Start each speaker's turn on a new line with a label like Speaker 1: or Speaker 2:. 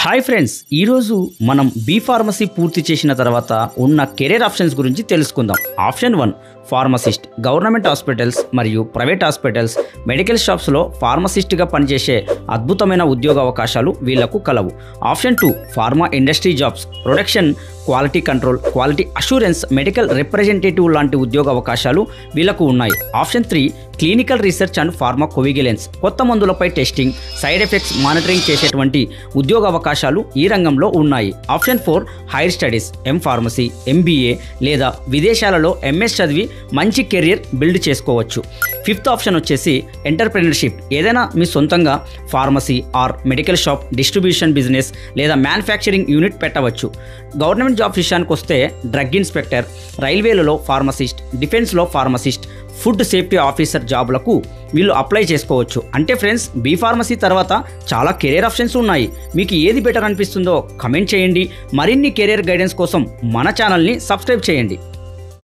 Speaker 1: Hi friends, ఈరోజు మనం B pharmacy పూర్తి చేసిన తర్వాత ఉన్న కెరీర్ ఆప్షన్స్ గురించి తెలుసుకుందాం. Option 1 pharmacist. గవర్నమెంట్ హాస్పిటల్స్ మరియు ప్రైవేట్ హాస్పిటల్స్, మెడికల్ షాప్స్లో ఫార్మసిస్ట్గా పనిచేసే అద్భుతమైన ఉద్యోగ అవకాశాలు వీళ్లకు కలవు. Option 2 pharma industry jobs. Production, quality control, quality assurance, medical representative లాంటి ఉద్యోగ అవకాశాలు వీళ్లకు ఉన్నాయి. Option 3 clinical research and pharmacovigilance. కొత్త మందులపై టెస్టింగ్, సైడ్ ఎఫెక్ట్స్ మానిటరింగ్ చేసేటువంటి ఉద్యోగ అవకాశాలు ఈ రంగంలో ఉన్నాయి. Option 4 higher studies. Pharmacy, MBA లేదా విదేశాలలో MS చదివి మంచి కెరియర్ బిల్డ్ చేసుకోవచ్చు. 5th ఆప్షన్ వచ్చేసి ఎంటర్ప్రెన్యూర్షిప్. ఏదైనా మీ సొంతంగా pharmacy or medical shop, distribution business లేదా మ్యానుఫ్యాక్చరింగ్ యూనిట్ పెట్టవచ్చు. గవర్నమెంట్ జాబ్ విషయానికి వస్తే డ్రగ్ ఇన్స్పెక్టర్, రైల్వేలలో ఫార్మసిస్ట్, డిఫెన్స్లో ఫార్మసిస్ట్, ఫుడ్ సేఫ్టీ ఆఫీసర్ జాబ్లకు వీళ్ళు అప్లై చేసుకోవచ్చు. అంటే ఫ్రెండ్స్, బీ ఫార్మసీ తర్వాత చాలా కెరీర్ ఆప్షన్స్ ఉన్నాయి. మీకు ఏది బెటర్ అనిపిస్తుందో కమెంట్ చేయండి. మరిన్ని కెరీర్ గైడెన్స్ కోసం మన ఛానల్ని సబ్స్క్రైబ్ చేయండి.